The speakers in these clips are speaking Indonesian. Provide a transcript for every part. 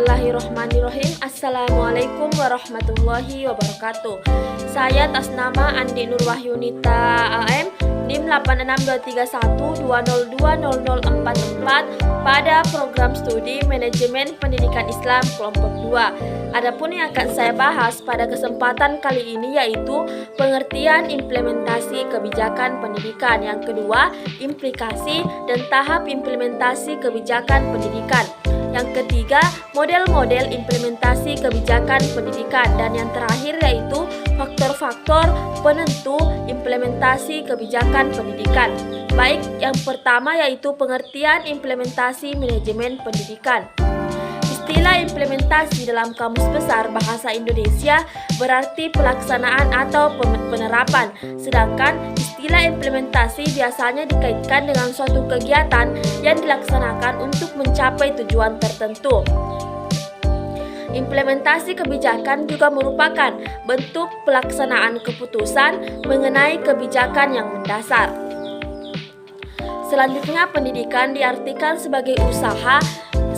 Bismillahirrahmanirrahim. Assalamualaikum warahmatullahi wabarakatuh. Saya atas nama Andi Nurwahyunita AM NIM 86231202044 pada program studi Manajemen Pendidikan Islam kelompok 2. Adapun yang akan saya bahas pada kesempatan kali ini yaitu pengertian implementasi kebijakan pendidikan. Yang kedua, implikasi dan tahap implementasi kebijakan pendidikan. Yang ketiga, model-model implementasi kebijakan pendidikan. Dan yang terakhir yaitu faktor-faktor penentu implementasi kebijakan pendidikan. Baik, yang pertama yaitu pengertian implementasi manajemen pendidikan. Istilah implementasi dalam Kamus Besar Bahasa Indonesia berarti pelaksanaan atau penerapan, sedangkan istilah implementasi biasanya dikaitkan dengan suatu kegiatan yang dilaksanakan untuk mencapai tujuan tertentu. Implementasi kebijakan juga merupakan bentuk pelaksanaan keputusan mengenai kebijakan yang mendasar. Selanjutnya, pendidikan diartikan sebagai usaha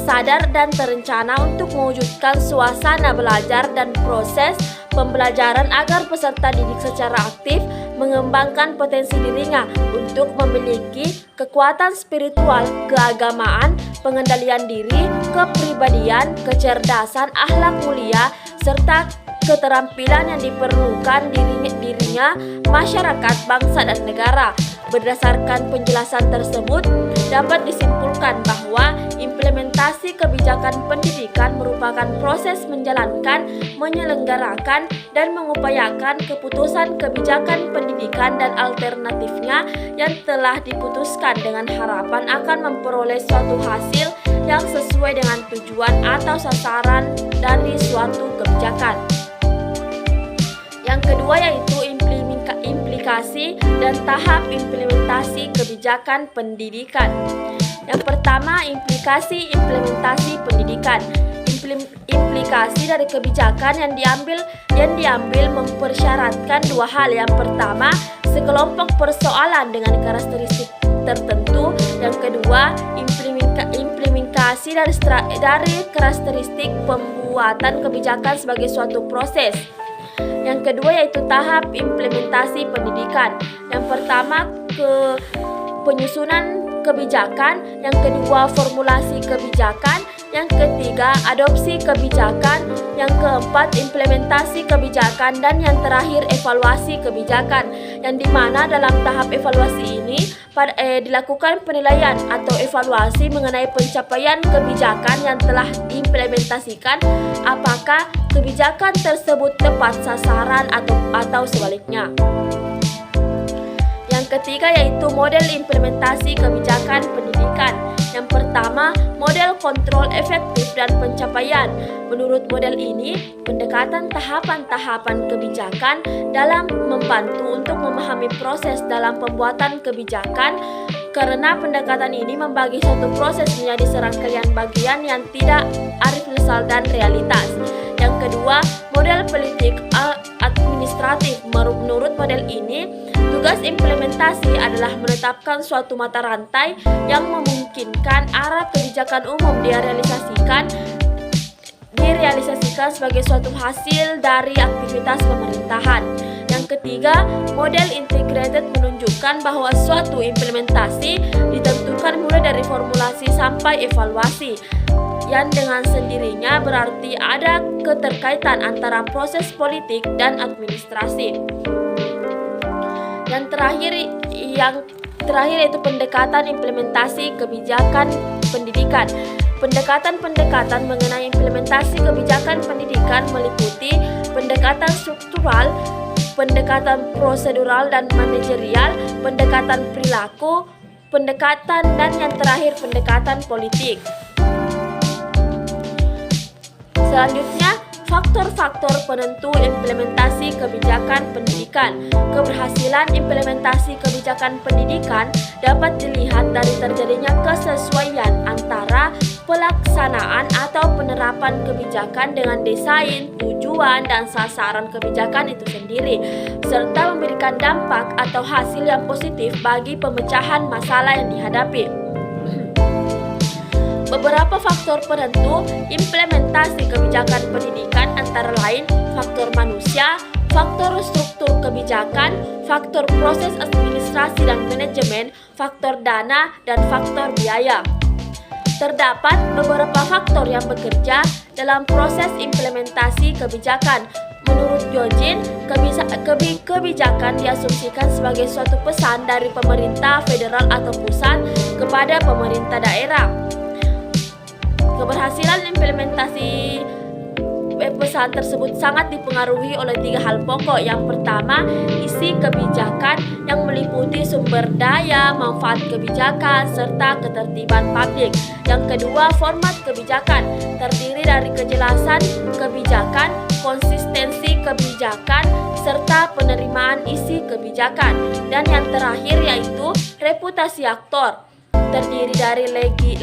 sadar dan terencana untuk mewujudkan suasana belajar dan proses pembelajaran agar peserta didik secara aktif mengembangkan potensi dirinya untuk memiliki kekuatan spiritual, keagamaan, pengendalian diri, kepribadian, kecerdasan, akhlak mulia, serta keterampilan yang diperlukan dirinya, masyarakat, bangsa, dan negara. Berdasarkan penjelasan tersebut, dapat disimpulkan bahwa implementasi kebijakan pendidikan merupakan proses menjalankan, menyelenggarakan, dan mengupayakan keputusan kebijakan pendidikan dan alternatifnya yang telah diputuskan dengan harapan akan memperoleh suatu hasil yang sesuai dengan tujuan atau sasaran dari suatu kebijakan. Yang kedua yaitu implikasi dan tahap implementasi kebijakan pendidikan. Yang pertama, implikasi implementasi pendidikan. Implikasi dari kebijakan yang diambil mempersyaratkan dua hal. Yang pertama, sekelompok persoalan dengan karakteristik tertentu. Yang kedua, implementasi dari karakteristik pembuatan kebijakan sebagai suatu proses. Yang kedua yaitu tahap implementasi pendidikan. Yang pertama, penyusunan kebijakan. Yang kedua, formulasi kebijakan. Yang ketiga, adopsi kebijakan. Yang keempat, implementasi kebijakan. Dan yang terakhir, evaluasi kebijakan. Yang dimana dalam tahap evaluasi ini dilakukan penilaian atau evaluasi mengenai pencapaian kebijakan yang telah diimplementasikan, apakah kebijakan tersebut tepat sasaran atau sebaliknya. Yang ketiga yaitu model implementasi kebijakan pendidikan. Yang pertama, model kontrol efektif dan pencapaian. Menurut model ini, pendekatan tahapan-tahapan kebijakan dalam membantu untuk memahami proses dalam pembuatan kebijakan, karena pendekatan ini membagi suatu proses menjadi serangkaian bagian yang tidak artifisial dan realitas. Yang kedua, model politik administratif. Menurut model ini, tugas implementasi adalah menetapkan suatu mata rantai yang memungkinkan arah kebijakan umum direalisasikan sebagai suatu hasil dari aktivitas pemerintahan. Yang ketiga, model integrated menunjukkan bahwa suatu implementasi ditentukan mulai dari formulasi sampai evaluasi, yang dengan sendirinya berarti ada keterkaitan antara proses politik dan administrasi. Yang terakhir yaitu pendekatan implementasi kebijakan pendidikan. Pendekatan-pendekatan mengenai implementasi kebijakan pendidikan meliputi pendekatan struktural, pendekatan prosedural dan manajerial, pendekatan perilaku, dan yang terakhir pendekatan politik. Selanjutnya, faktor-faktor penentu implementasi kebijakan pendidikan. Keberhasilan implementasi kebijakan pendidikan dapat dilihat dari terjadinya kesesuaian antara pelaksanaan atau penerapan kebijakan dengan desain, tujuan, dan sasaran kebijakan itu sendiri, serta memberikan dampak atau hasil yang positif bagi pemecahan masalah yang dihadapi. Beberapa Beberapa faktor penentu implementasi kebijakan pendidikan antara lain faktor manusia, faktor struktur kebijakan, faktor proses administrasi dan manajemen, faktor dana, dan faktor biaya. Terdapat beberapa faktor yang bekerja dalam proses implementasi kebijakan. Menurut Yojin, kebijakan diasumsikan sebagai suatu pesan dari pemerintah federal atau pusat kepada pemerintah daerah. Keberhasilan implementasi pesan tersebut sangat dipengaruhi oleh 3 hal pokok. Yang pertama, isi kebijakan yang meliputi sumber daya, manfaat kebijakan, serta ketertiban publik. Yang kedua, format kebijakan terdiri dari kejelasan kebijakan, konsistensi kebijakan, serta penerimaan isi kebijakan. Dan yang terakhir yaitu reputasi aktor, terdiri dari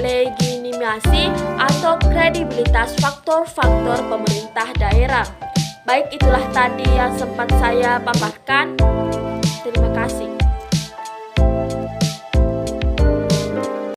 legitimasi atau kredibilitas faktor-faktor pemerintah daerah. Baik, itulah tadi yang sempat saya paparkan. Terima kasih.